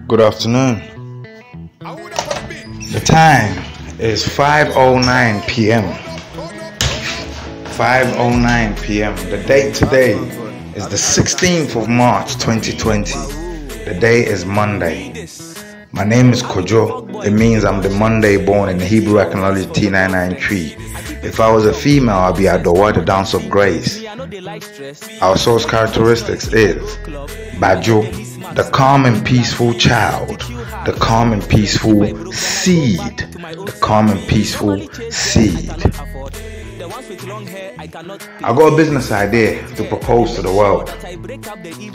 Good afternoon. The time is 5:09 p.m. 5:09 p.m. The date today is the 16th of March 2020. The day is Monday. My name is Kojo. It means I'm the Monday born in the Hebrew Econology T993. If I was a female, I'd be Adowa, the dance of grace. Our source characteristics is Bajo, the calm and peaceful child, the calm and peaceful seed, the calm and peaceful seed. I got a business idea to propose to the world.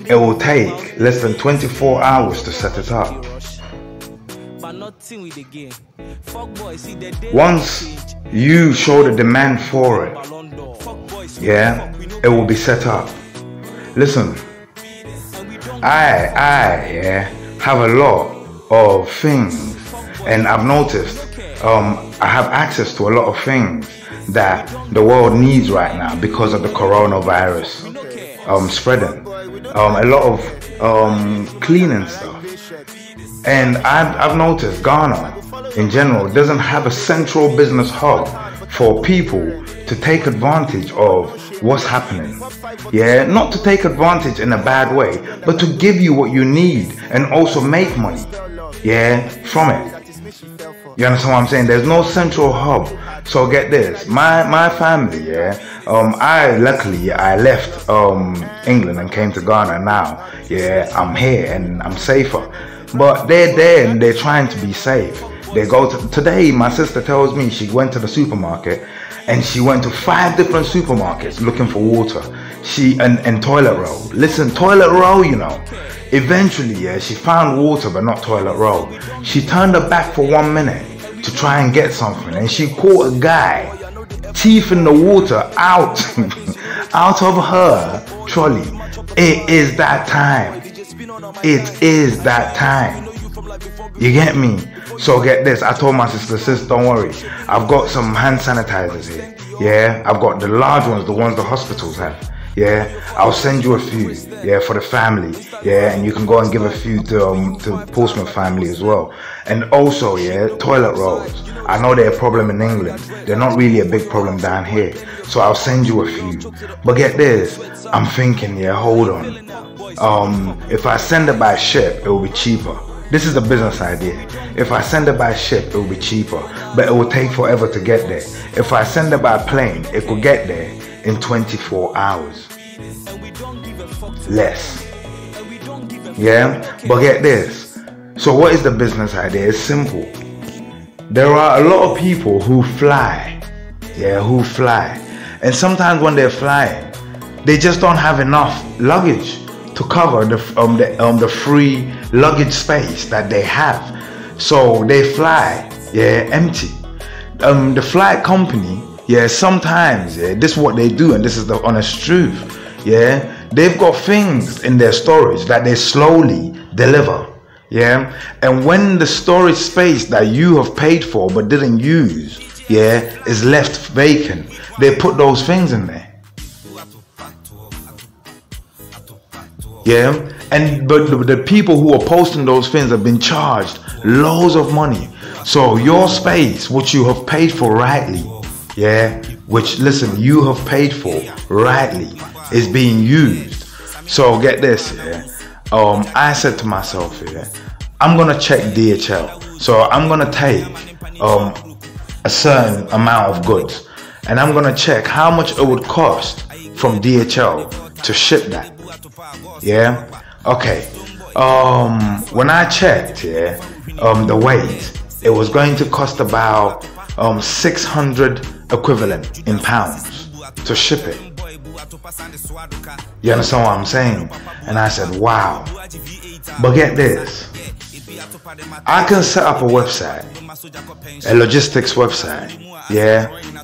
It will take less than 24 hours to set it up. Once you show the demand for it, it will be set up. Listen, I have a lot of things, and I've noticed I have access to a lot of things that the world needs right now because of the coronavirus spreading. A lot of cleaning stuff. And I've noticed Ghana in general doesn't have a central business hub for people to take advantage of what's happening. Not to take advantage in a bad way, but to give you what you need and also make money from it. You understand what I'm saying? There's no central hub. So get this, my family, I left England and came to Ghana. Now I'm here and I'm safer. But they're there and they're trying to be safe. They go to, today my sister tells me she went to the supermarket and she went to 5 different supermarkets looking for water. And toilet roll. Listen, toilet roll, Eventually, she found water but not toilet roll. She turned her back for 1 minute to try and get something, and she caught a guy teething the water out of her trolley. It is that time. It is that time. You get me? So get this. I told my sister, sis, don't worry. I've got some hand sanitizers here. I've got the large ones, the ones the hospitals have. I'll send you a few. For the family. And you can go and give a few to Portsmouth family as well. And also, toilet rolls. I know they're a problem in England. They're not really a big problem down here. So I'll send you a few. But get this. I'm thinking, hold on. If I send it by ship, it will be cheaper. This is a business idea. If I send it by ship, it will be cheaper, but it will take forever to get there. If I send it by plane, it could get there in 24 hours. Less. But get this. So what is the business idea? It's simple. There are a lot of people who fly. And sometimes when they're flying, they just don't have enough luggage to cover the free luggage space that they have. So they fly empty. The flight company sometimes this is what they do, and this is the honest truth. They've got things in their storage that they slowly deliver. And when the storage space that you have paid for but didn't use is left vacant, they put those things in there. But the people who are posting those things have been charged loads of money. So your space, which you have paid for rightly, which listen, you have paid for rightly, is being used. So get this, I said to myself, I'm gonna check DHL. So I'm gonna take a certain amount of goods, and I'm gonna check how much it would cost from DHL to ship that. Okay. When I checked the weight, it was going to cost about 600 equivalent in pounds to ship it. You understand what I'm saying? And I said, wow. But get this, I can set up a website, a logistics website,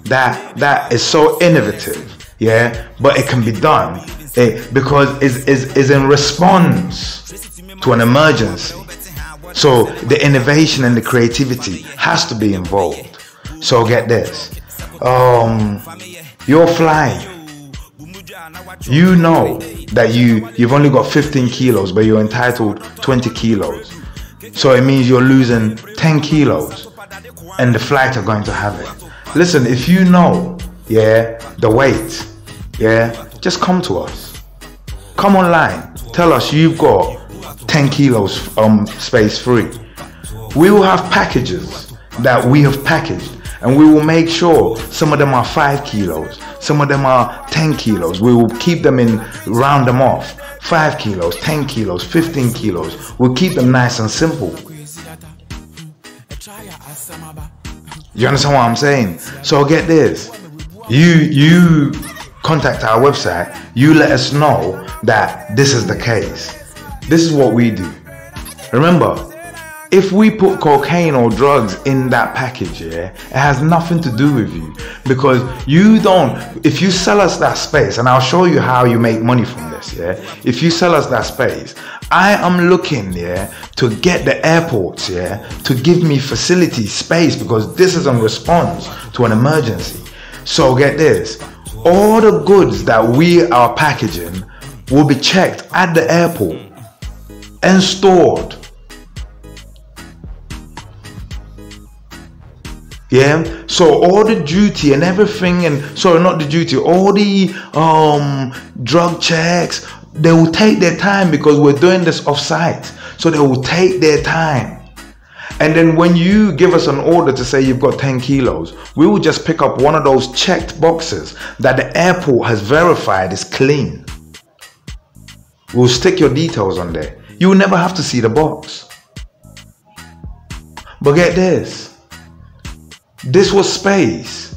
that is so innovative, but it can be done because it's in response to an emergency. So the innovation and the creativity has to be involved. So get this, you're flying, you know that you've only got 15 kilos, but you're entitled 20 kilos. So it means you're losing 10 kilos and the flight are going to have it. Listen, if you know, the weight, just come to us. Come online. Tell us you've got 10 kilos space free. We will have packages that we have packaged, and we will make sure some of them are 5 kilos, some of them are 10 kilos. We will keep them in, round them off. 5 kilos, 10 kilos, 15 kilos. We'll keep them nice and simple. You understand what I'm saying? So get this. You contact our website. You let us know that this is the case. This is what we do. Remember, if we put cocaine or drugs in that package, it has nothing to do with you, because you don't. If you sell us that space, and I'll show you how you make money from this, if you sell us that space, I am looking, to get the airports, to give me facility space, because this is in response to an emergency. So get this, all the goods that we are packaging will be checked at the airport and stored. So all the duty and everything, and sorry, not the duty, all the drug checks, they will take their time, because we're doing this off-site. So they will take their time. And then when you give us an order to say you've got 10 kilos, we will just pick up one of those checked boxes that the airport has verified is clean. We'll stick your details on there. You will never have to see the box. But get this. This was space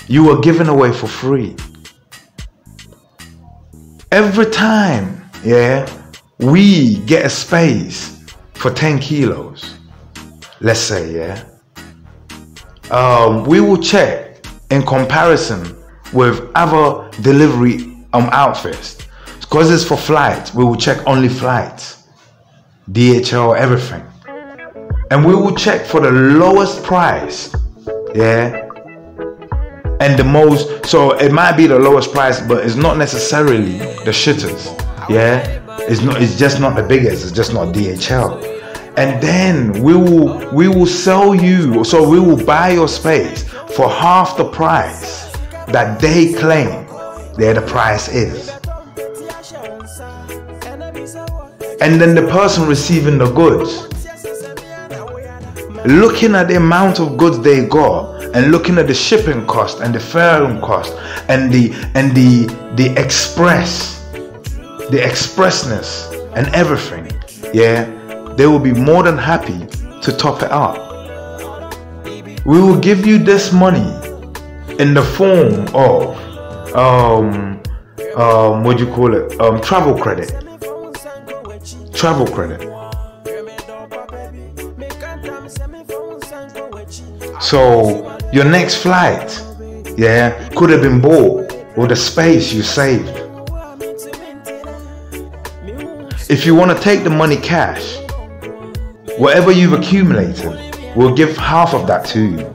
you were giving away for free. Every time, we get a space for 10 kilos, let's say, we will check in comparison with other delivery outfits. Because it's for flights, we will check only flights, DHL, everything. And we will check for the lowest price. And the most, so it might be the lowest price, but it's not necessarily the shitters. It's just not the biggest, it's just not DHL. And then we will sell you, so we will buy your space for half the price that they claim the price is. And then the person receiving the goods, looking at the amount of goods they got, and looking at the shipping cost and the ferrying cost and the expressness and everything, they will be more than happy to top it up. We will give you this money in the form of what do you call it? Travel credit. Travel credit. So your next flight, could have been bought with the space you saved. If you want to take the money cash, whatever you've accumulated, we'll give half of that to you.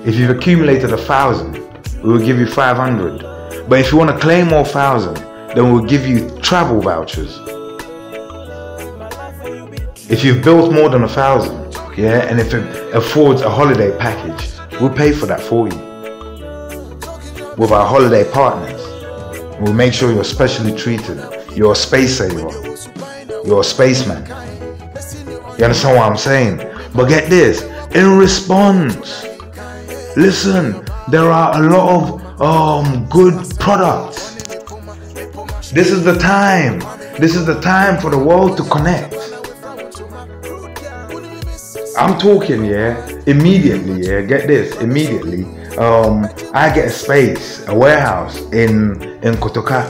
If you've accumulated 1,000, we will give you 500. But if you want to claim more 1,000, then we'll give you travel vouchers. If you've built more than 1,000, and if it affords a holiday package, we'll pay for that for you. With our holiday partners, we'll make sure you're specially treated. You're a space saver. You're a spaceman. You understand what I'm saying? But get this, in response, listen, there are a lot of good products. This is the time. This is the time for the world to connect. I'm talking, immediately, get this, immediately, I get a space, a warehouse in Kotoka,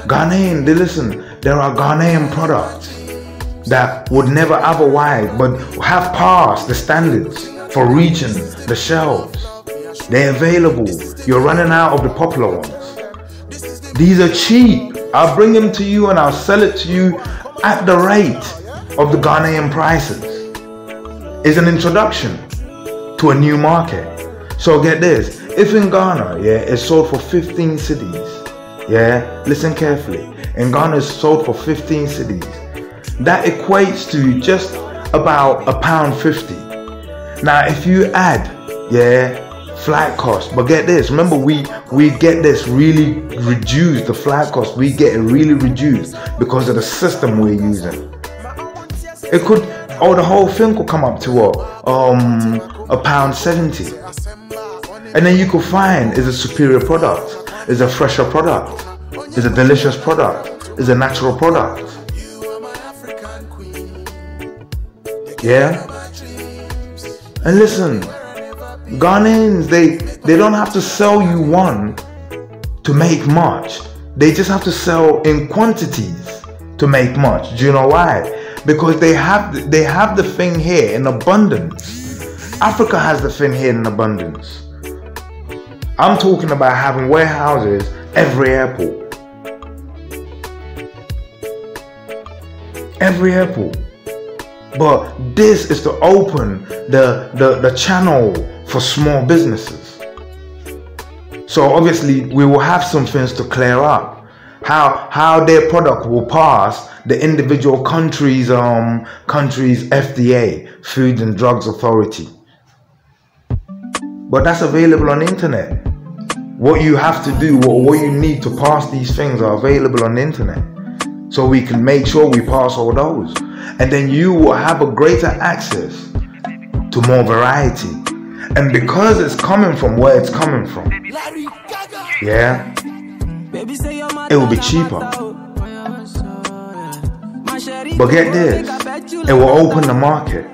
Ghanaian, listen, there are Ghanaian products that would never otherwise, but have passed the standards for reaching the shelves. They're available, you're running out of the popular ones. These are cheap, I'll bring them to you and I'll sell it to you at the rate of the Ghanaian prices. Is an introduction to a new market. So get this, if in Ghana, it's sold for 15 cities, listen carefully, In Ghana is sold for 15 cedis. That equates to just about £1.50. Now if you add, flight cost, but get this, remember we get this really reduced, the flight cost, we get it really reduced because of the system we're using. It could, the whole thing could come up to what, £1.70. And then you could find is a superior product, is a fresher product, is a delicious product, is a natural product. Yeah? And listen, Ghanaians, they don't have to sell you one to make much. They just have to sell in quantities to make much. Do you know why? Because they have the thing here in abundance. Africa has the thing here in abundance. I'm talking about having warehouses every airport. Every airport. But this is to open the channel for small businesses. So obviously we will have some things to clear up. How their product will pass the individual countries' FDA, Food and Drugs Authority. But that's available on the internet. What you have to do, what you need to pass these things are available on the internet. So we can make sure we pass all those. And then you will have a greater access to more variety. And because it's coming from where it's coming from, it will be cheaper. But get this, it will open the market.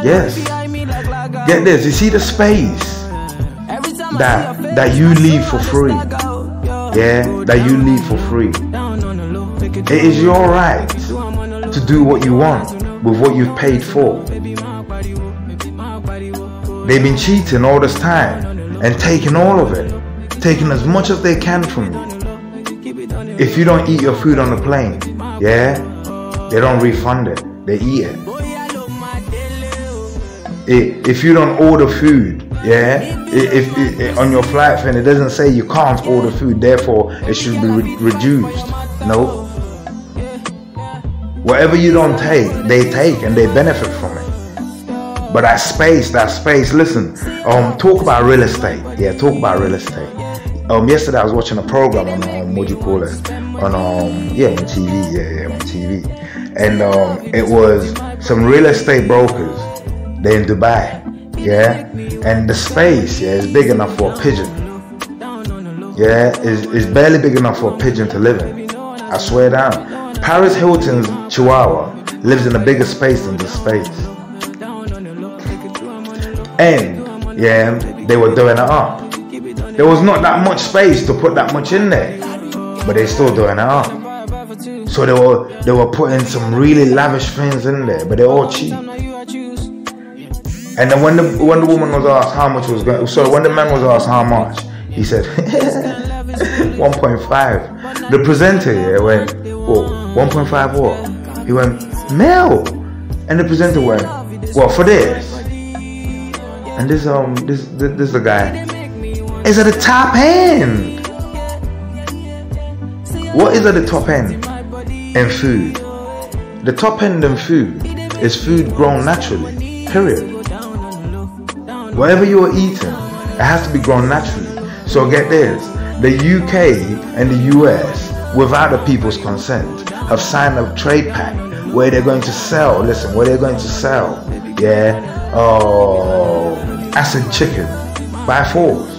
Yes. Get this, you see the space that you leave for free. That you leave for free. It is your right to do what you want with what you've paid for. They've been cheating all this time and taking all of it, taking as much as they can from you. If you don't eat your food on the plane, they don't refund it, they eat it. If you don't order food, if on your flight thing it doesn't say you can't order food, therefore it should be reduced. No. Whatever you don't take, they take and they benefit from it. But that space, listen, talk about real estate. Talk about real estate. Yesterday I was watching a program on on TV. And it was some real estate brokers. They're in Dubai. And the space is big enough for a pigeon. It's barely big enough for a pigeon to live in. I swear down. Paris Hilton's Chihuahua lives in a bigger space than this space. And they were doing it up. There was not that much space to put that much in there, but they still doing it up. So they were putting some really lavish things in there, but they're all cheap. And then when the woman was asked how much was going, so when the man was asked how much, he said 1.5. The presenter went, 1.5 what? He went, mil. And the presenter went, what, for this? And this the guy is at the top end. What is at the top end in food? The top end in food is food grown naturally, period. Whatever you are eating, it has to be grown naturally. So get this, the UK and the US, without the people's consent, have signed a trade pact where they're going to sell, acid chicken by force.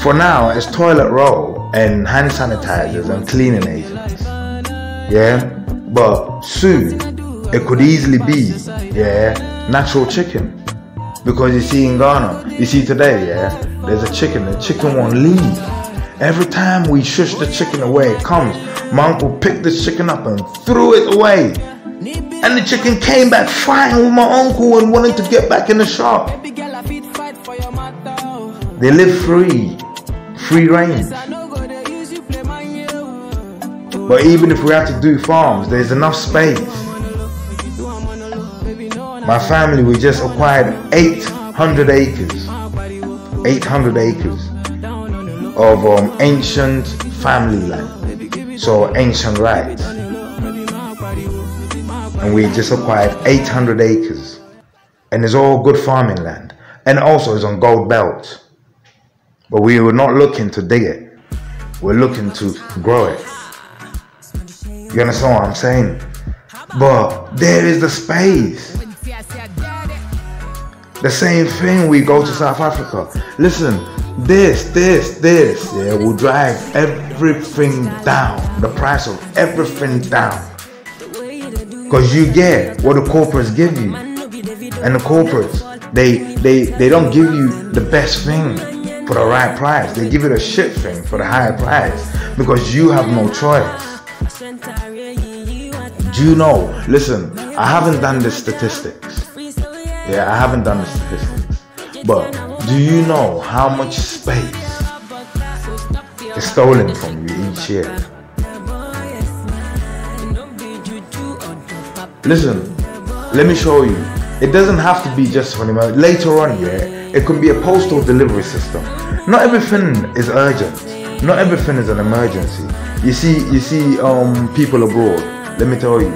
For now, it's toilet roll and hand sanitizers and cleaning agents. But soon, it could easily be, natural chicken. Because you see in Ghana, you see today, there's a chicken. The chicken won't leave. Every time we shush the chicken away, it comes. My uncle picked the chicken up and threw it away. And the chicken came back fine with my uncle and wanted to get back in the shop. They live free range. But even if we have to do farms, there's enough space. My family, we just acquired 800 acres. 800 acres. of ancient family land, so ancient rights, and we just acquired 800 acres, and it's all good farming land, and also it's on gold belts. But we were not looking to dig it, we're looking to grow it. You understand what I'm saying? But there is the space. The same thing, we go to South Africa. Listen, this, yeah, will drive everything down, the price of everything down. Because you get what the corporates give you. And the corporates, they don't give you the best thing for the right price. They give you the shit thing for the higher price. Because you have no choice. Do you know? Listen, I haven't done the statistics. Yeah, I haven't done the statistics. But do you know how much space is stolen from you each year? Listen, let me show you. It doesn't have to be just for an emergency. Later on, yeah, it could be a postal delivery system. Not everything is urgent. Not everything is an emergency. You see, people abroad. Let me tell you,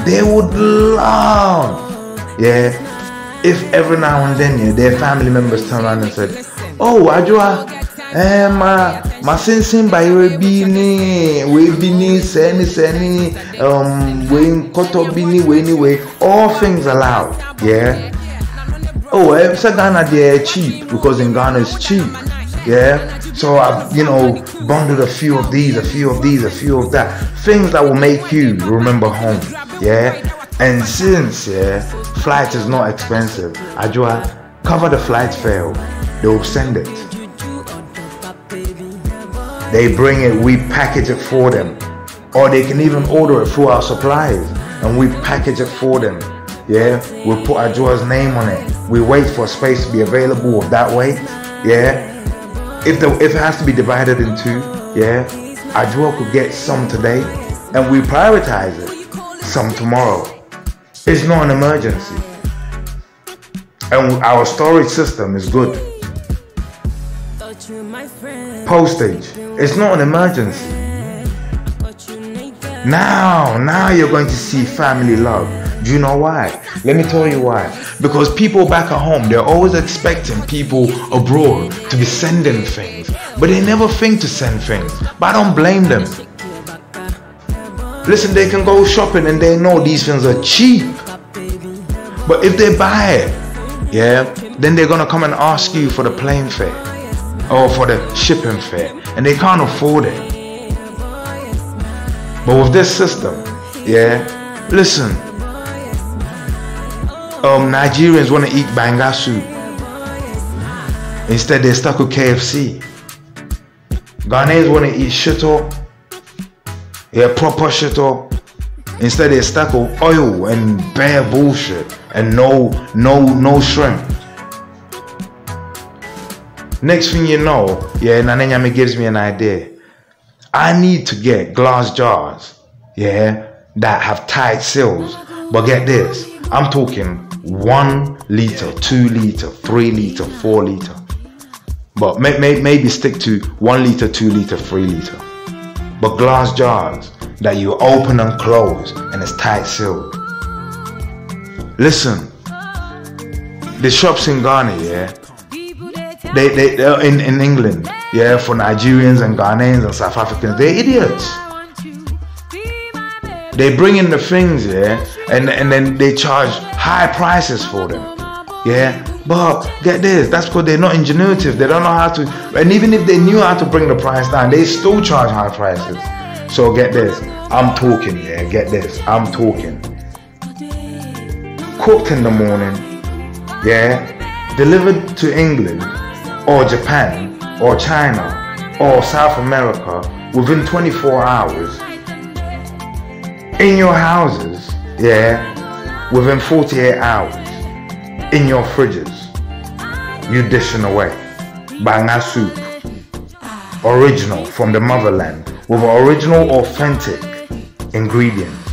they would love, yeah, if every now and then, yeah, their family members turn around and said, "Oh, Ajua, my sinsin by we bini, seni, we koto bini, we anyway, all things allowed, yeah. Oh, Ghana they're cheap because in Ghana it's cheap, yeah. So I've, bundled a few of these, a few of that, things that will make you remember home, yeah. And since, yeah, flight is not expensive, Ajua, cover the flight fare, they will send it. They bring it, we package it for them. Or they can even order it through our suppliers and we package it for them. Yeah, we'll put Ajua's name on it. We wait for a space to be available of that weight. Yeah, if it has to be divided in two, yeah, Ajua could get some today and we prioritize it, some tomorrow. It's not an emergency. And our storage system is good. Postage, it's not an emergency. Now you're going to see family love. Do you know why? Let me tell you why. Because people back at home, they're always expecting people abroad to be sending things, but they never think to send things. But I don't blame them. Listen, they can go shopping and they know these things are cheap. But if they buy it, yeah, then they're gonna come and ask you for the plane fare or for the shipping fare, and they can't afford it. But with this system, yeah, listen, Nigerians want to eat banga soup. Instead, they're stuck with KFC. Ghanaians want to eat shito, yeah, proper shito. Instead, they're stuck with oil and bare bullshit and no shrimp. Next thing you know, yeah, Nanenyami gives me an idea. I need to get glass jars, yeah, that have tight seals. But get this, I'm talking 1 liter, 2 liter, 3 liter, 4 liter. But maybe stick to 1 liter, 2 liter, 3 liter. But glass jars that you open and close and it's tight sealed. Listen, the shops in Ghana, yeah, they're in England, yeah, for Nigerians and Ghanaians and South Africans, they're idiots. They bring in the things, yeah, and then they charge high prices for them, yeah. But get this, that's because they're not ingenuitive. They don't know how to, and even if they knew how to bring the price down, they still charge high prices. So get this, I'm talking, yeah, get this, I'm talking. Cooked in the morning, yeah, delivered to England or Japan or China or South America within 24 hours. In your houses, yeah, within 48 hours. In your fridges, you dishing away banga soup, original from the motherland, with original authentic ingredients.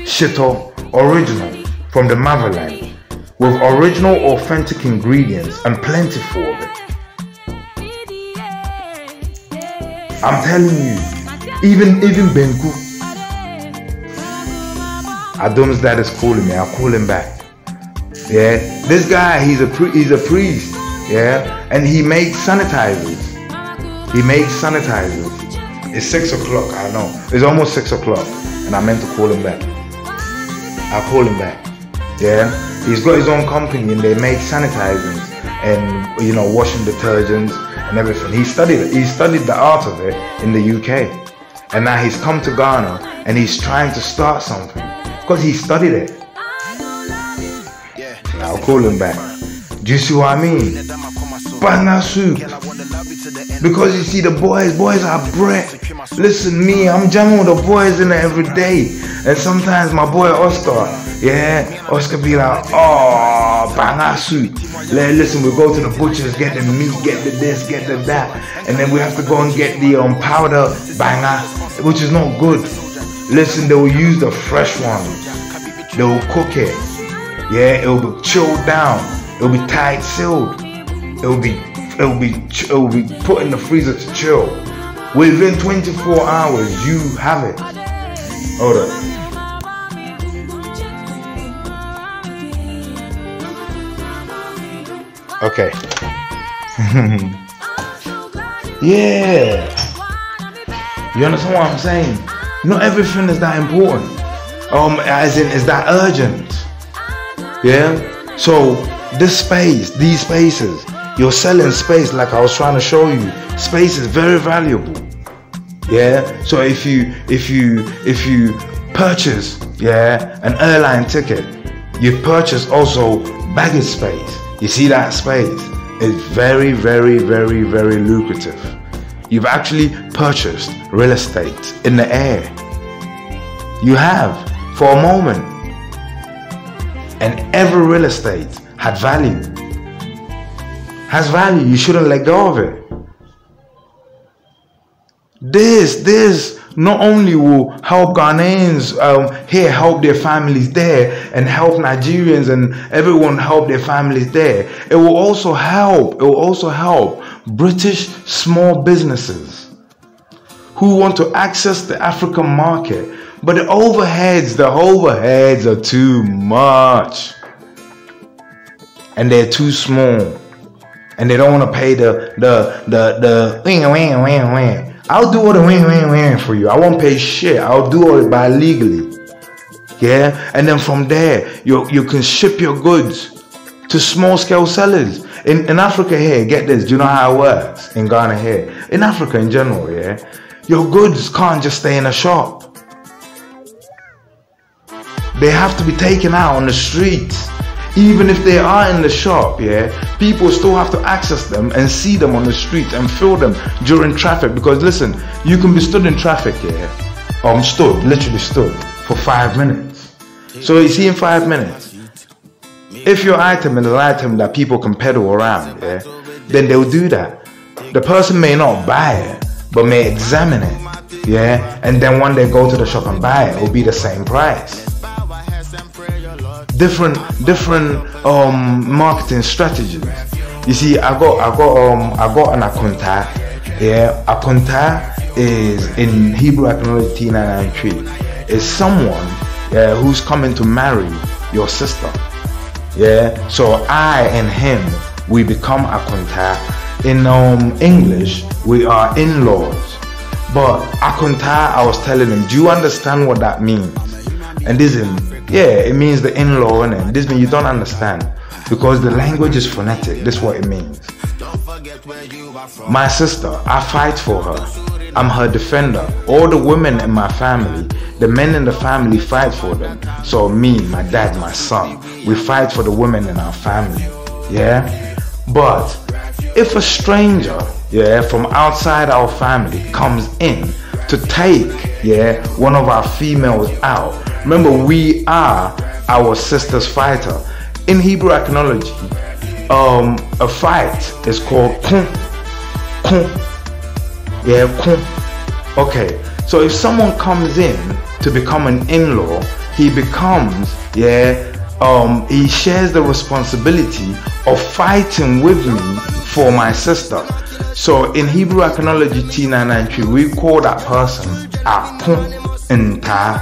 Shito, original from the motherland, with original authentic ingredients and plentiful of it. I'm telling you, even Benku. Adam's dad is calling me. I'll call him back. Yeah, this guy, he's a priest. Yeah, and he makes sanitizers. It's 6 o'clock. I know. It's almost 6 o'clock, and I meant to call him back. I'll call him back. Yeah, he's got his own company, and they make sanitizers and, you know, washing detergents and everything. He studied it. He studied the art of it in the UK, and now he's come to Ghana and he's trying to start something because he studied it. I'll call him back. Do you see what I mean? Banga soup. Because you see, the boys are bread. Listen, me, I'm jamming with the boys in there every day. And sometimes my boy Oscar, Oscar be like, oh, banga soup. Listen, we go to the butchers, get the meat, get the this, get the that. And then we have to go and get the powder banga, which is not good. Listen, they will use the fresh ones. They will cook it. Yeah, it will be chilled down. It will be tight sealed. It will be put in the freezer to chill. Within 24 hours, you have it. Hold up. Okay. Yeah. You understand what I'm saying? Not everything is that important. As in, is that urgent? Yeah. So this space, these spaces, you're selling space, like I was trying to show you. Space is very valuable. Yeah. So if you purchase an airline ticket, you purchase also baggage space. You see that space is very, very, very, very lucrative. You've actually purchased real estate in the air. You have, for a moment. And every real estate had value. Has value. You shouldn't let go of it. This not only will help Ghanaians here help their families there, and help Nigerians and everyone help their families there. It will also help. British small businesses who want to access the African market, but the overheads are too much, and they're too small, and they don't want to pay the wing. I'll do all the wing for you. I won't pay shit. I'll do all it by legally. Yeah, and then from there you can ship your goods to small scale sellers. In Africa here, get this, do you know how it works? In Ghana here, in Africa in general, yeah, your goods can't just stay in a shop. They have to be taken out on the streets. Even if they are in the shop, yeah, people still have to access them and see them on the streets and feel them during traffic. Because listen, you can be stood in traffic, yeah, literally stood for 5 minutes. So you see, in 5 minutes, if your item is an item that people can peddle around, yeah, then they'll do that. The person may not buy it, but may examine it, yeah, and then when they go to the shop and buy it, it will be the same price. Different marketing strategies. You see, I got an akunta. Yeah, akunta is in Hebrew Ethnology 993. Is someone who's coming to marry your sister. Yeah, so I and him, we become akunta. In English, we are in-laws. But akunta, I was telling him, do you understand what that means? And this is, it means the in-law, and this means you don't understand, because the language is phonetic. This is what it means. My sister, I fight for her. I'm her defender. All the women in my family, the men in the family fight for them. So me, my dad, my son, we fight for the women in our family. Yeah? But if a stranger, from outside our family comes in to take, one of our females out, remember, we are our sister's fighter. In Hebrew ethnology, a fight is called kun. Okay, so if someone comes in to become an in-law, he becomes, he shares the responsibility of fighting with me for my sister. So in Hebrew Iconology T993, we call that person Akun Nta.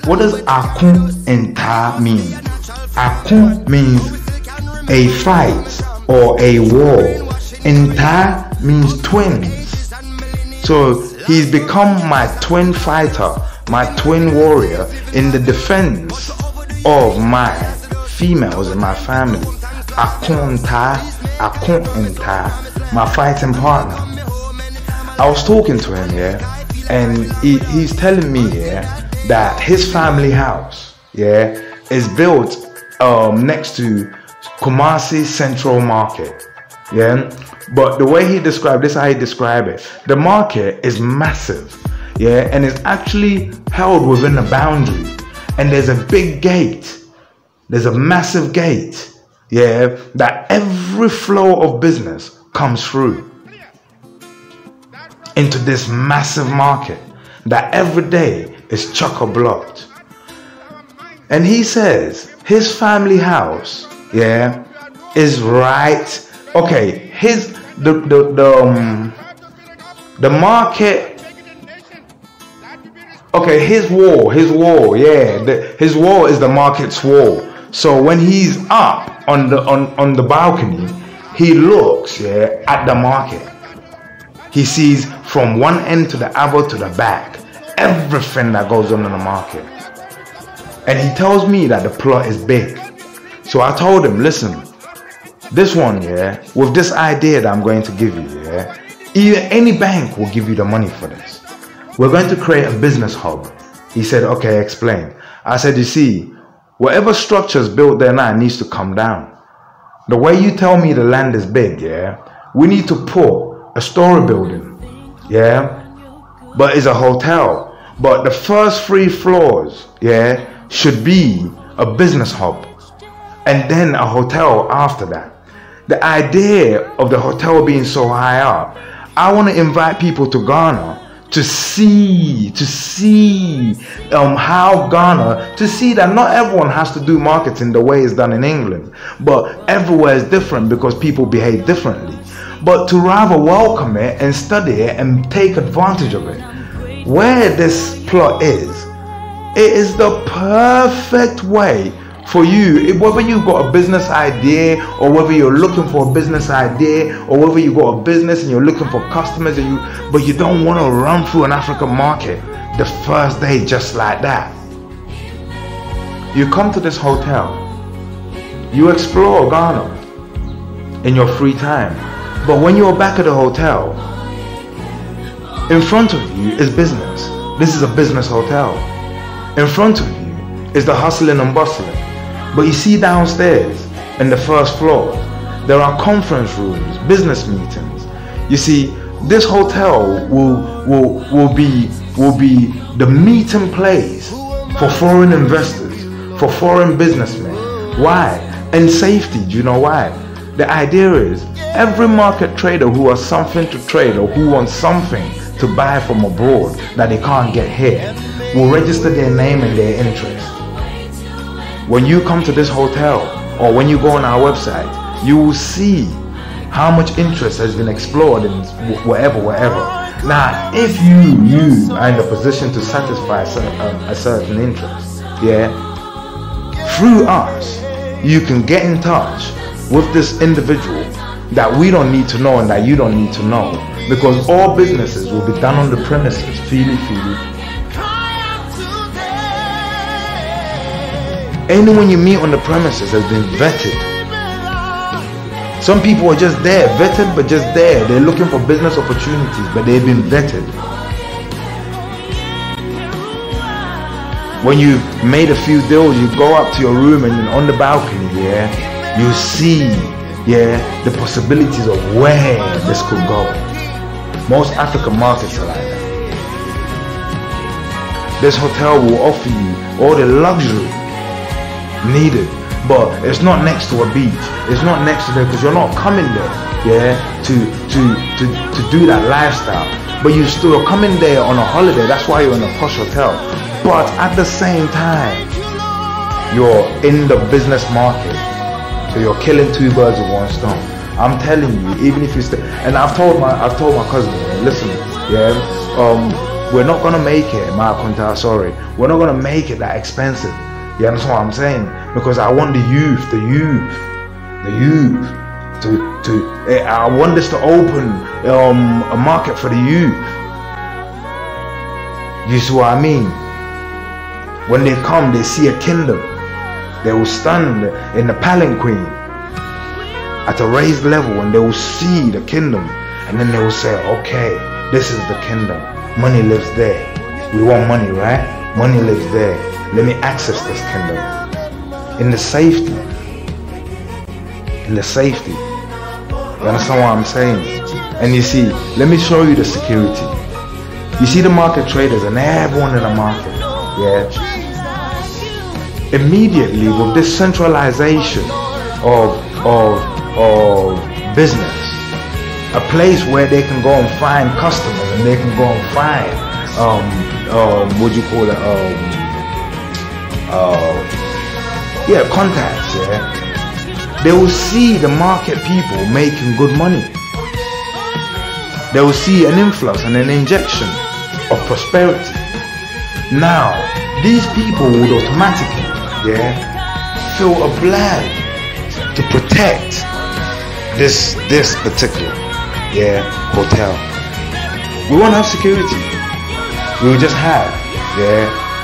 What does Akun Nta mean? Akun means a fight or a war. Nta means twins. So he's become my twin fighter, my twin warrior in the defense of my females in my family. Akun Nta, my fighting partner. I was talking to him, and he's telling me, that his family house, is built next to Kumasi Central Market, But the way he described this, how he described it, the market is massive, and it's actually held within a boundary, and there's a big gate. There's a massive gate, that every flow of business comes through into this massive market that every day is chock-a-blocked. And he says his family house, is right. Okay, the market. Okay, his wall, his wall is the market's wall. So when he's up on the balcony, he looks at the market. He sees from one end to the other to the back everything that goes on in the market. And he tells me that the plot is big. So I told him, listen, this one, with this idea that I'm going to give you, any bank will give you the money for this. We're going to create a business hub. He said, okay, explain. I said, you see, whatever structure's built there now needs to come down. The way you tell me the land is big, we need to put a story building, but it's a hotel. But the first 3 floors, should be a business hub, and then a hotel after that. The idea of the hotel being so high up, I want to invite people to Ghana to see how Ghana, to see that not everyone has to do marketing the way it's done in England, but everywhere is different because people behave differently. But to rather welcome it and study it and take advantage of it. Where this plot is, it is the perfect way for you, whether you've got a business idea, or whether you're looking for a business idea, or whether you've got a business and you're looking for customers, but you don't want to run through an African market the first day just like that. You come to this hotel, you explore Ghana in your free time, but when you're back at the hotel, in front of you is business. This is a business hotel. In front of you is the hustling and bustling. But you see downstairs in the first floor, there are conference rooms, business meetings. You see, this hotel will be the meeting place for foreign investors, for foreign businessmen. Why? And safety. Do you know why? The idea is every market trader who has something to trade or who wants something to buy from abroad that they can't get here will register their name and their interest. When you come to this hotel, or when you go on our website, you will see how much interest has been explored in wherever. Now, if you are in the position to satisfy a certain interest, through us, you can get in touch with this individual that we don't need to know and that you don't need to know, because all businesses will be done on the premises, feely. Anyone you meet on the premises has been vetted. Some people are just there, vetted, but just there. They're looking for business opportunities, but they've been vetted. When you've made a few deals, you go up to your room and on the balcony, you see, the possibilities of where this could go. Most African markets are like that. This hotel will offer you all the luxury needed, but it's not next to a beach. It's not next to there because you're not coming there, to do that lifestyle. But you're still coming there on a holiday. That's why you're in a posh hotel. But at the same time, you're in the business market. So you're killing 2 birds with 1 stone. I'm telling you, even if you stay, and I've told my cousin, listen, we're not gonna make it, my contact, sorry, we're not gonna make it that expensive. You understand what I'm saying? Because I want the youth, I want this to open a market for the youth. You see what I mean? When they come, they see a kingdom. They will stand in the palanquin at a raised level, and they will see the kingdom, and then they will say, okay, this is the kingdom. Money lives there. We want money, right? Money lives there. Let me access this kingdom in the safety. In the safety. You understand what I'm saying? And you see, let me show you the security. You see the market traders and everyone in the market, immediately with this centralization of business, a place where they can go and find customers, and they can go and find what do you call it, contacts, they will see the market people making good money. They will see an influx and an injection of prosperity. Now these people would automatically feel obliged to protect this particular hotel. We won't have security. We will just have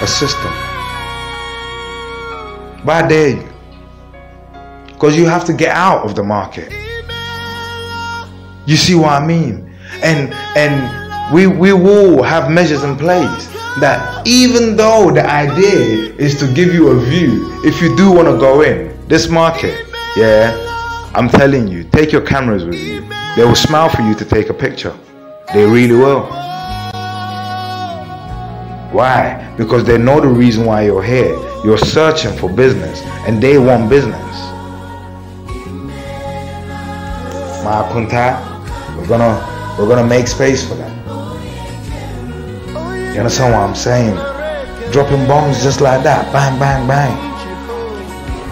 a system. But I dare you, because you have to get out of the market. You see what I mean? And we will have measures in place that, even though the idea is to give you a view, if you do want to go in this market, I'm telling you, take your cameras with you. They will smile for you to take a picture. They really will. Why? Because they know the reason why you're here. You're searching for business, and they want business. My kunta, we're gonna make space for them. You understand what I'm saying? Dropping bombs just like that, bang, bang, bang.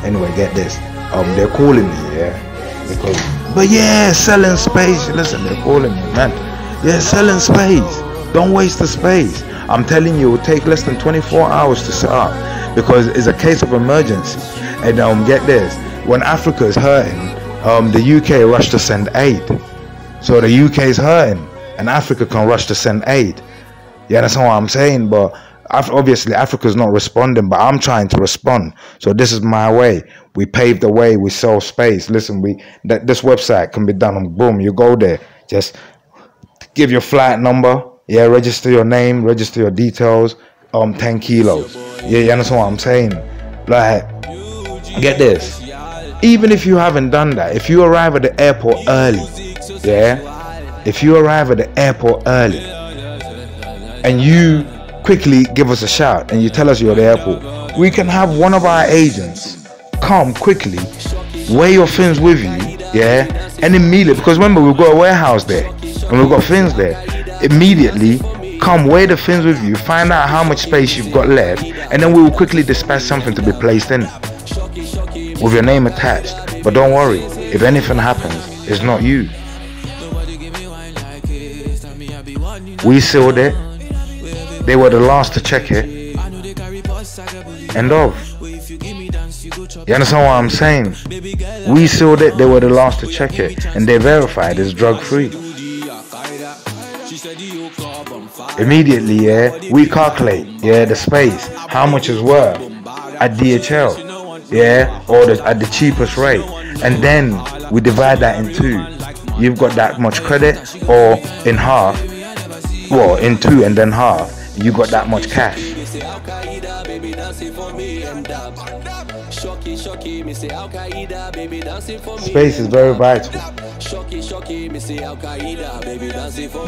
Anyway, get this. They're calling me, because, but selling space. Listen, they're calling me, man. Selling space. Don't waste the space. I'm telling you, it will take less than 24 hours to set up, because it's a case of emergency. And get this, when Africa is hurting, the UK rushed to send aid. So the UK is hurting, and Africa can rush to send aid. You understand what I'm saying? But obviously Africa's not responding, but I'm trying to respond. So this is my way. We pave the way. We sell space. Listen, this website can be done, and boom, you go there. Just give your flight number. Register your name, register your details. 10 kilos. You understand what I'm saying? Like, get this. Even if you haven't done that, if you arrive at the airport early, if you arrive at the airport early, and you quickly give us a shout and you tell us you're at the airport, we can have one of our agents come quickly, weigh your things with you, and immediately, because remember, we've got a warehouse there and we've got things there, immediately come weigh the things with you, find out how much space you've got left, and then we will quickly dispatch something to be placed in with your name attached. But don't worry, if anything happens, it's not you. We sealed it. They were the last to check it. End of. You understand what I'm saying? We sealed it. They were the last to check it, and they verified it's drug free. Immediately, we calculate, the space, how much is worth at DHL, or at the cheapest rate, and then we divide that in two. You've got that much credit, or in half, well, in two and then half, you got that much cash. Space is very vital.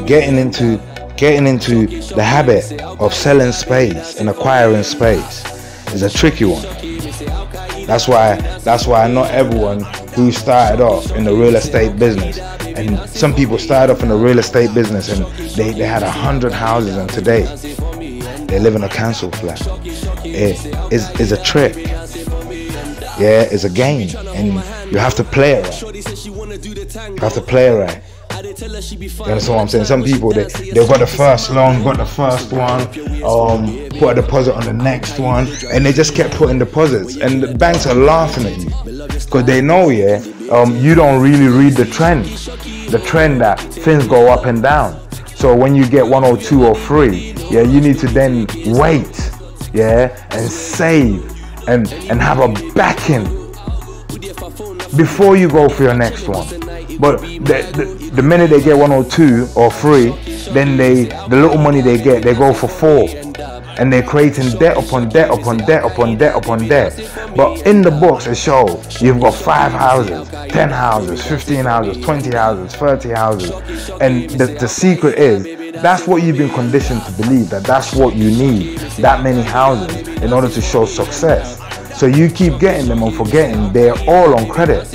Getting into the habit of selling space and acquiring space is a tricky one. That's why not everyone who started off in the real estate business, and some people started off in the real estate business and they had 100 houses, and today they live in a council flat. It is a trick. It's a game, and you have to play it right. You have to play it right. You understand what I'm saying? Some people, they've got the first loan, got the first one, put a deposit on the next one, and they just kept putting deposits, and the banks are laughing at you because they know, you don't really read the trend that things go up and down. So when you get 1 or 2 or 3, you need to then wait, and save and have a backing before you go for your next one. But the minute they get 1 or 2 or 3, then the little money they get, they go for 4, and they're creating debt upon debt upon debt upon debt upon debt. But in the books it shows you've got 5 houses, 10 houses, 15 houses, 20 houses, 30 houses, and the secret is that's what you've been conditioned to believe, that's what you need, that many houses in order to show success. So you keep getting them and forgetting they're all on credit.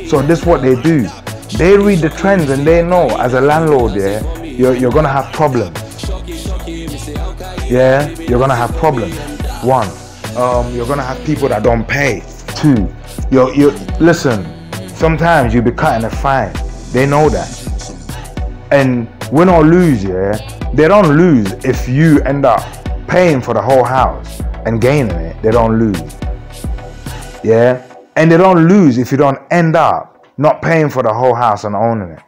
So this is what they do. They read the trends and they know as a landlord, you're gonna have problems. You're gonna have problems. 1, you're gonna have people that don't pay. 2, you listen. Sometimes you'll be cutting a fine. They know that. And win or lose, they don't lose if you end up paying for the whole house and gaining it. They don't lose. And they don't lose if you don't end up not paying for the whole house and owning it.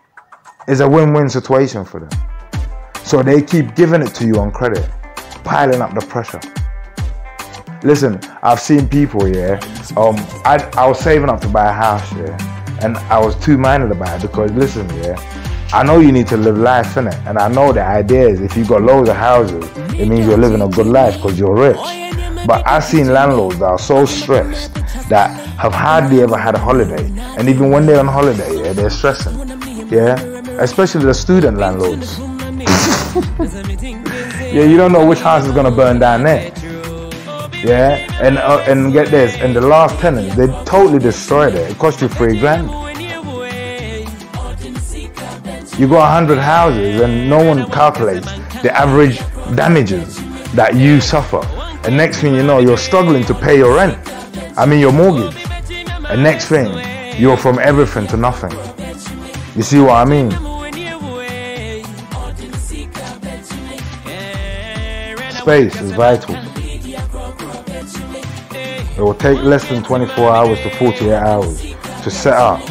It's a win-win situation for them. So they keep giving it to you on credit, piling up the pressure. Listen, I've seen people, I was saving up to buy a house, and I was too minded about it because, listen, I know you need to live life, innit? And I know the idea is if you've got loads of houses, it means you're living a good life because you're rich. But I've seen landlords that are so stressed that have hardly ever had a holiday, and even when they're on holiday, they're stressing, especially the student landlords. You don't know which house is gonna burn down next. And get this, and the last tenants, they totally destroyed it. It cost you $3,000. You got 100 houses, and no one calculates the average damages that you suffer. And next thing you know, you're struggling to pay your rent. Your mortgage. And next thing, you're from everything to nothing. You see what I mean? Space is vital. It will take less than 24 hours to 48 hours to set up,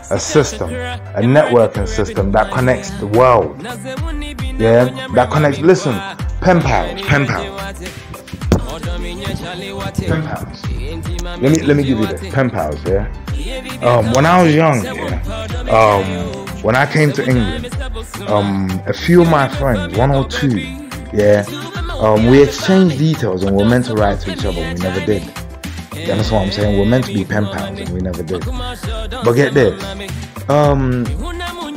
a system, a networking system that connects the world. That connects, listen, pen pals. Let me give you this. Pen pals, when I was young, when I came to England, a few of my friends, 1 or 2, we exchanged details and we were meant to write to each other and we never did. You understand what I'm saying? We were meant to be pen pals and we never did. But get this,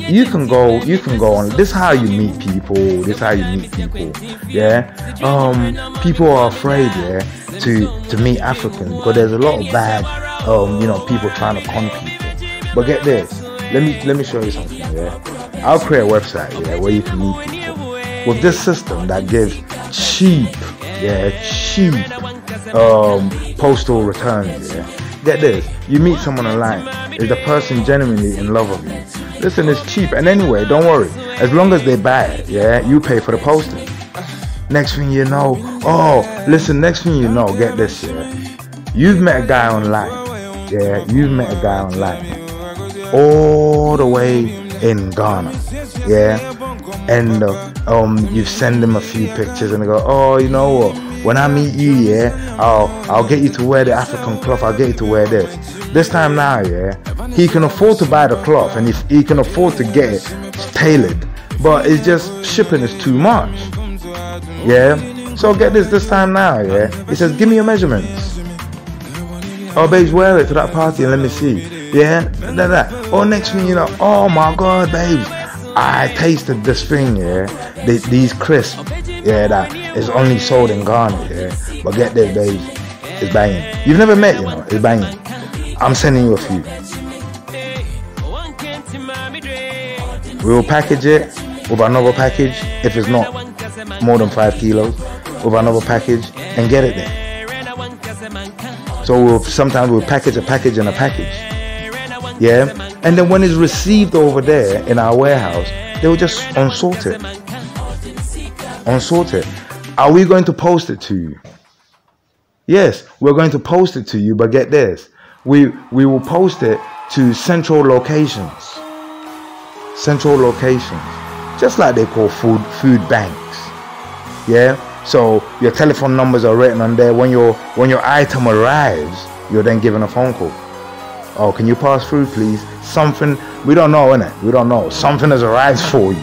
you can go on. This is how you meet people. People are afraid, to meet Africans because there's a lot of bad, people trying to con people. But get this, let me show you something. I'll create a website, where you can meet people with this system that gives cheap postal returns. Get this, you meet someone online. Is the person genuinely in love with you? Listen, it's cheap, and anyway, don't worry. As long as they buy it, you pay for the posting. Next thing you know, get this, you've met a guy online, all the way in Ghana, and you send them a few pictures, and they go, oh, you know what? When I meet you, I'll get you to wear the African cloth. I'll get you to wear this. This time now, he can afford to buy the cloth, and he can afford to get it tailored, but it's just shipping is too much. So get this time now, he says, give me your measurements. Oh, babes, wear it to that party and let me see. Oh, next thing you know, oh my God, babes, I tasted this thing, these crisps, that is only sold in Ghana, but get this, babes, it's banging. You've never met, it's banging. I'm sending you a few. We will package it with another package if it's not more than 5 kilos, with another package, and get it there. So sometimes we'll package a package in a package. Yeah, and then when it's received over there in our warehouse, they will just unsort it. Unsort it. Are we going to post it to you? Yes, we're going to post it to you, but get this. We will post it to central locations. Central locations. Just like they call food banks. Yeah? So your telephone numbers are written on there. When your item arrives, you're then given a phone call. Oh, can you pass through, please? Something, we don't know, innit? We don't know. Something has arrived for you.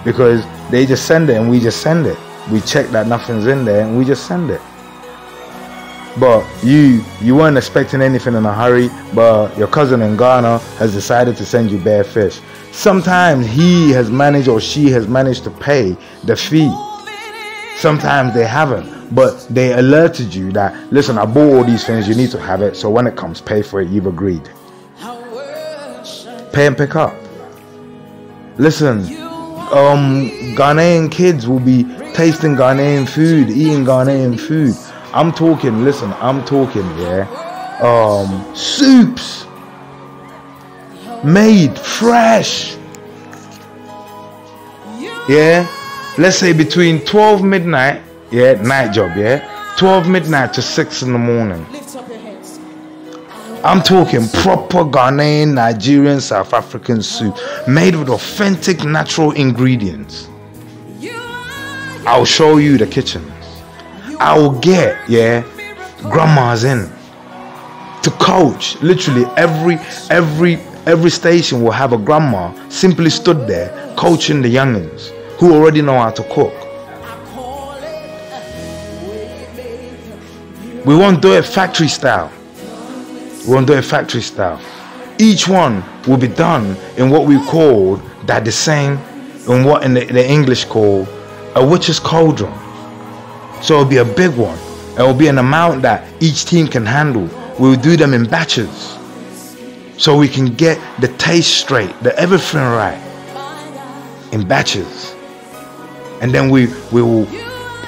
Because they just send it and we just send it. We check that nothing's in there and we just send it. But you weren't expecting anything in a hurry, but your cousin in Ghana has decided to send you bare fish. Sometimes he has managed or she has managed to pay the fee. Sometimes they haven't, but they alerted you that, listen, I bought all these things, you need to have it, so when it comes, pay for it, you've agreed. Pay and pick up. Listen, Ghanaian kids will be tasting Ghanaian food, eating Ghanaian food. I'm talking, listen, yeah, soups made fresh. Yeah, let's say between 12 midnight, yeah, night job, yeah, 12 midnight to 6 in the morning. I'm talking proper Ghanaian, Nigerian, South African soup made with authentic natural ingredients. I'll show you the kitchens. I will get, yeah, grandmas in to coach. Literally every station will have a grandma simply stood there coaching the youngins who already know how to cook. We won't do it factory style. We won't do it factory style. Each one will be done in what we call that the same, in what in the English call a witch's cauldron. So it'll be a big one. It will be an amount that each team can handle. We'll do them in batches, so we can get the taste straight, the everything right, in batches, and then we will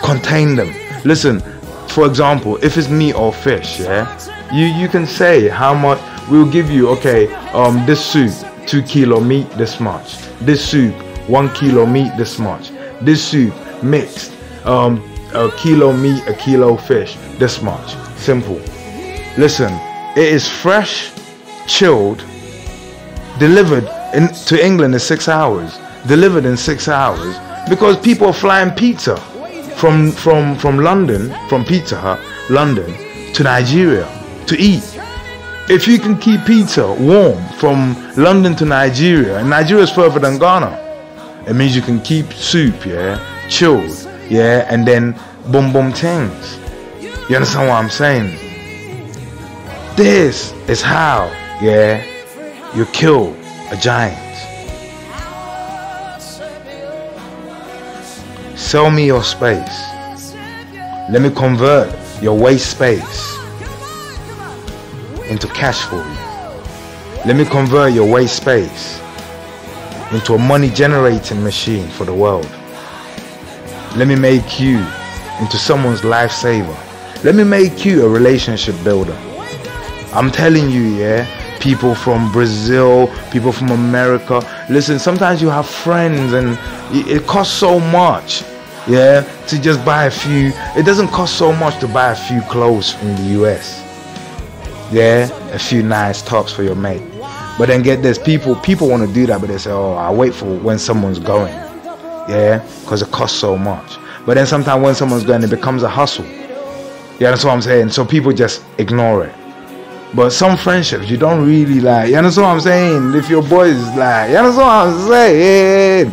contain them. Listen, for example, if it's meat or fish, yeah, you can say how much we'll give you. Okay, this soup 2 kilo meat, this much. This soup 1 kilo meat, this much. This soup mixed, a kilo meat, a kilo fish, this much. Simple. Listen, it is fresh, chilled, delivered to England in 6 hours. Delivered in 6 hours because people are flying pizza from London, from Pizza Hut, London, to Nigeria to eat. If you can keep pizza warm from London to Nigeria, and Nigeria is further than Ghana, it means you can keep soup, yeah, chilled, yeah, and then boom boom things. You understand what I'm saying? This is how, yeah, you kill a giant. Sell me your space. Let me convert your waste space into cash for you. Let me convert your waste space into a money generating machine for the world. Let me make you into someone's lifesaver. Let me make you a relationship builder. I'm telling you, yeah, people from Brazil, people from America. Listen, sometimes you have friends and it costs so much, yeah, to just buy a few. It doesn't cost so much to buy a few clothes from the US. Yeah, a few nice tops for your mate. But then get this, people want to do that, but they say, oh, I wait for when someone's going. Yeah, because it costs so much. But then sometimes when someone's going, it becomes a hustle. Yeah, that's what I'm saying. So people just ignore it. But some friendships you don't really like. You understand what I'm saying? If your boy is like, you understand what I'm saying?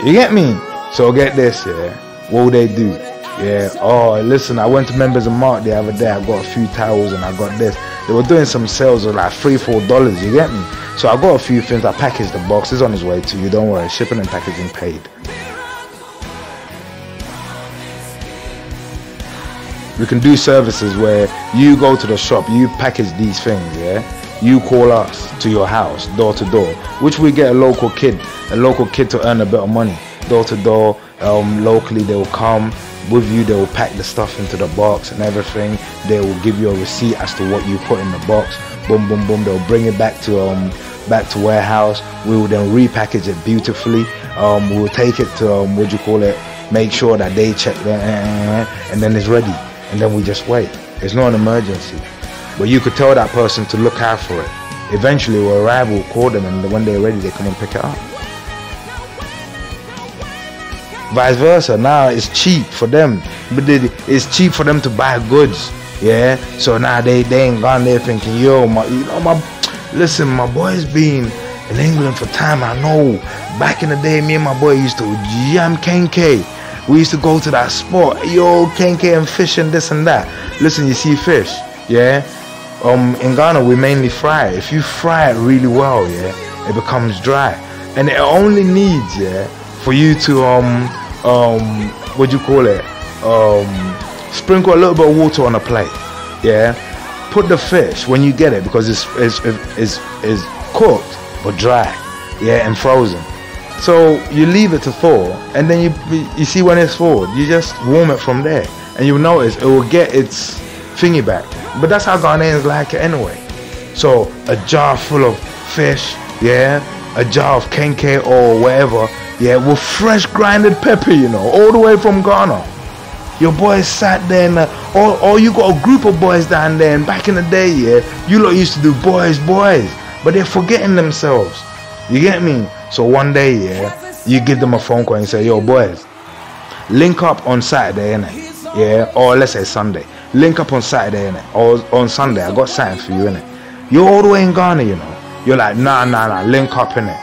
You get me? So get this, yeah. What would they do? Yeah, oh, listen, I went to Members of Mark the other day. I got a few towels and I got this. They were doing some sales of like $3-4, you get me? So I got a few things. I packaged the box. It's on its way to you. Don't worry. Shipping and packaging paid. We can do services where you go to the shop, you package these things, yeah? You call us to your house, door to door, which we get a local kid to earn a bit of money. Door to door, locally they will come with you, they will pack the stuff into the box and everything. They will give you a receipt as to what you put in the box, boom, boom, boom. They'll bring it back to warehouse. We will then repackage it beautifully. We'll take it to make sure that they check and then it's ready. And then we just wait. It's not an emergency, but you could tell that person to look out for it. Eventually, we'll arrive. We'll call them, and when they're ready, they come and pick it up. Vice versa. Now it's cheap for them, but it's cheap for them to buy goods. Yeah. So now they ain't gone there thinking, yo, listen, my boy's been in England for time. I know. Back in the day, me and my boy used to jam Kenke. We used to go to that spot, yo, Kenke and fish and this and that. Listen, you see fish, yeah. In Ghana we mainly fry it. If you fry it really well, yeah, it becomes dry, and it only needs, yeah, for you to sprinkle a little bit of water on a plate, yeah. Put the fish when you get it, because it's cooked but dry, yeah, and frozen. So you leave it to thaw, and then you see when it's thawed, you just warm it from there, and you'll notice it will get its thingy back. But that's how Ghanaians like it anyway. So a jar full of fish, yeah, a jar of kenke or whatever, yeah, with fresh grinded pepper, you know, all the way from Ghana. Your boys sat there, and or you got a group of boys down there, and back in the day, yeah, you lot used to do boys, but they're forgetting themselves. You get me? So one day, yeah, you give them a phone call and you say, yo, boys, link up on Saturday, innit? Yeah, or let's say Sunday. Link up on Saturday, innit? Or on Sunday, I got something for you, innit? You're all the way in Ghana, you know. You're like, nah, link up, innit?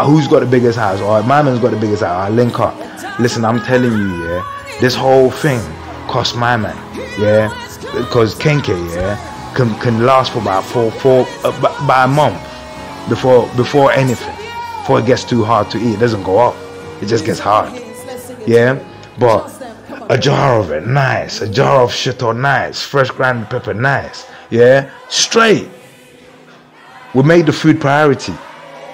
Who's got the biggest house? Or my man's got the biggest house. Link up. Listen, I'm telling you, yeah, this whole thing cost my man, yeah, because Kenke, yeah, can last for about by a month before anything. Before it gets too hard to eat, it doesn't go up, it just gets hard, yeah. But a jar of it, nice. A jar of shito, nice. Fresh ground pepper, nice, yeah. Straight, we made the food priority,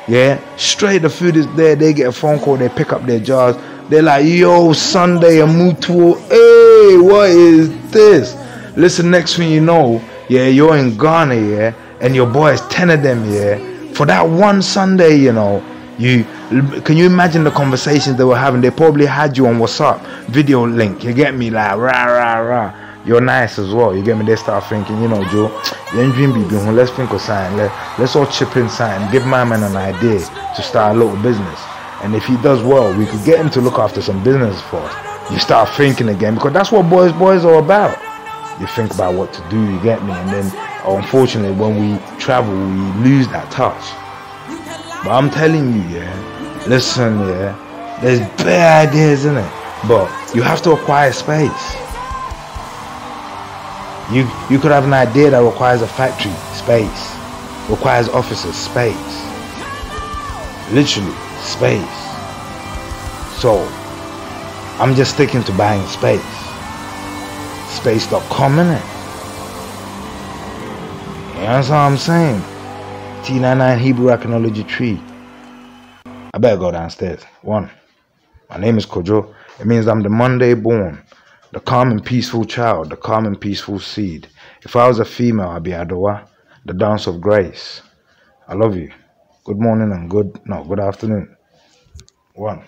yeah. Straight, the food is there. They get a phone call, they pick up their jars. They're like, yo, Sunday, a mutual, hey, what is this? Listen, next thing you know, yeah, you're in Ghana, yeah, and your boys, 10 of them, yeah, for that one Sunday, you know. Can you imagine the conversations they were having? They probably had you on WhatsApp video link. You get me, like rah. You're nice as well. You get me. They start thinking, you know, Joe, let's think of something. Let's all chip in something. Give my man an idea to start a little business. And if he does well, we could get him to look after some business for us. You start thinking again, because that's what boys are about. You think about what to do. You get me. And then, unfortunately, when we travel, we lose that touch. But I'm telling you, yeah, listen, yeah, there's bad ideas in it, but you have to acquire space. You could have an idea that requires a factory, space, requires offices, space, literally space. So I'm just sticking to buying space. Space.com, innit? You know what I'm saying? T99 Hebrew Archaeology Tree. I better go downstairs. One, my name is Kojo. It means I'm the Monday born, the calm and peaceful child, the calm and peaceful seed. If I was a female, I'd be Adowa, the dance of grace. I love you. Good morning and good afternoon. One.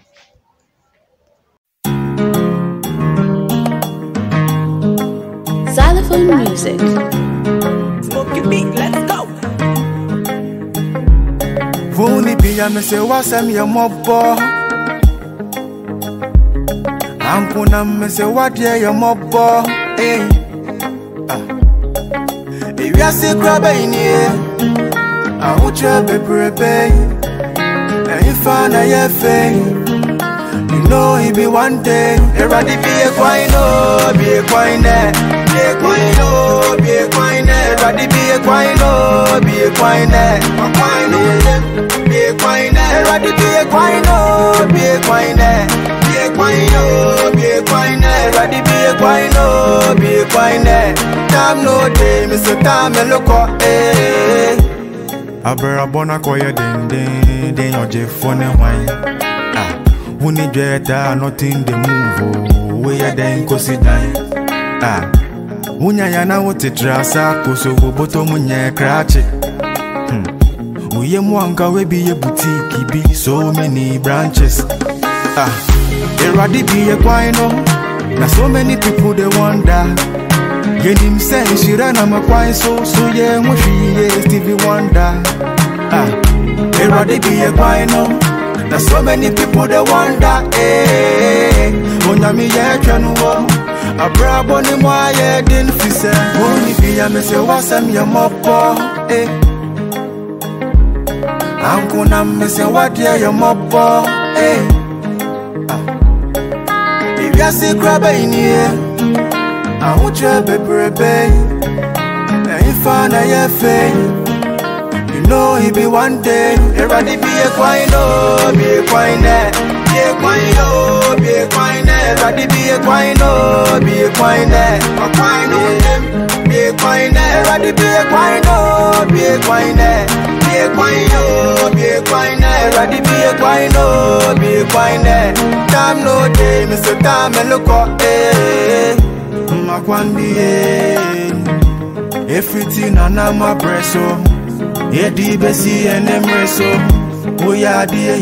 Xylophone music. Smoky beat, let's go. Vuni pia me se wasem ya mobo. Ankuna me se wadye ya mobo. If you see grab in here, I want you to prepare. And if I know your fame, you know it be one day. Everybody be a quino, be a quine, be a quino, be a quine. Everybody be a quino, be a quine, a quino, be a quine. Everybody be a quino, be a quine, be a quino, be a quine. Everybody be a quino, be a quine. Time no day, Mr. Time and look at Abra bona koye den your je phone wine. Wuni jeta nothing the move. We ya den kosi dan. Wunya yana wote trasa koso boto munye krache. Oye mwanga we be a boutique be so many branches. Eradi be a quino. Now so many people they wonder. Yenim say she ran a quine so yeah mushi Stevie Wonder. Eradi be a quino. Now so many people they wonder. Onyami ye chanwo. A brabo ni mwa ye din fise. Oni be a mese wasam ya mopo. Ankuna mese wadia ya mopo. If you see crab in here, I want you to prepare. And if I know your face, you know it be one day. Everybody be a quino, be a quino, be a quino, be a quino. Everybody be a quino, be a quino, a quino, be a quino. Everybody be a quino, be a quino, be a quino, be a quino. Everybody be a quino, be a quino. Time no day, Mr. Time and look up, my one be everything and I'm a presso. Yeah, DBC and Emreso. Oh, yeah, dear,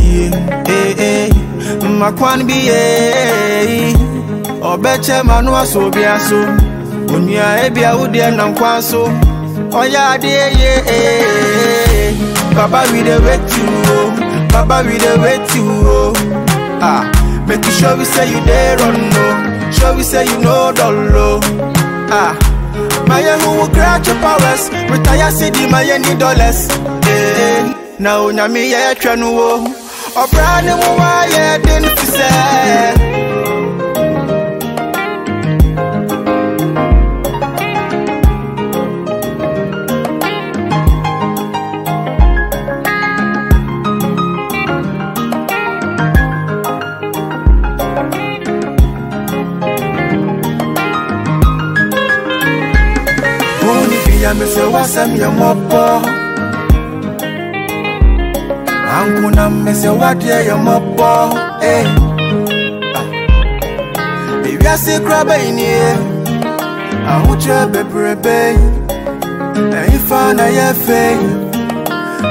my one be or betcha manua so be a so. When you are a beer, would you and Quaso? Oh, yeah, dear, Baba, we the wet you, Baba, we the wet you, make you sure we say you there or no. Sure we say you know dollo. My young who will crack your powers. Retire city my any dollars. Now nyami ye tranuo. Or brand new wire didn't say. Me say wasam ya mopo. Ankuna me say wadia ya mopo. If you see crab in here, I want you to prepare. And if I know your face,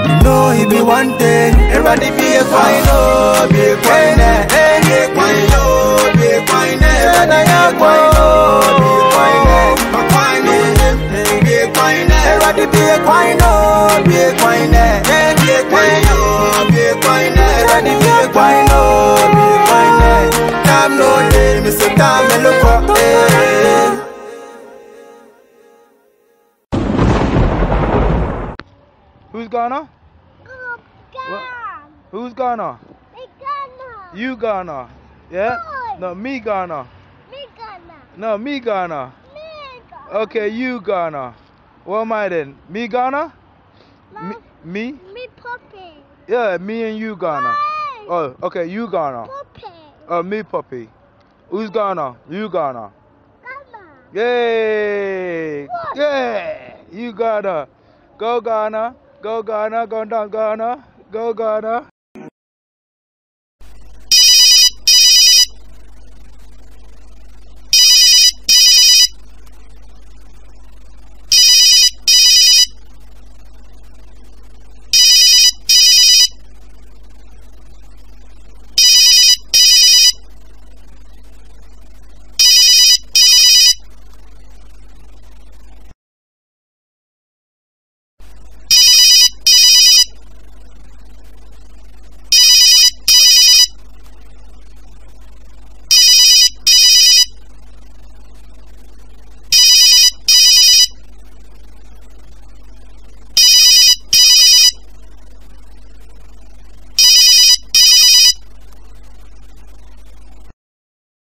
you know it be one day. Everybody be a quino, be a quino, be a quino, be a quino. Everybody be a quino, be a quino, a quino. Everybody be a quino, be a quino, be a quino, be a quino. Everybody be a quino, be a quino. Time no day, Mr. Time and look up. Who's Ghana? Who's Ghana? Me Ghana. You Ghana. Yeah? No, me Ghana. Me Ghana. No, me Ghana. Me Ghana. Okay, you Ghana. What am I then? Me Ghana? No, Me? me Poppy. Yeah, me and you Ghana. Hey. Oh, okay, you Ghana. Poppy. Me Puppy. Who's Ghana? You Ghana. Ghana. Yay! What? Yeah! You Ghana. Go Ghana. Go Ghana. Go down Ghana. Go Ghana.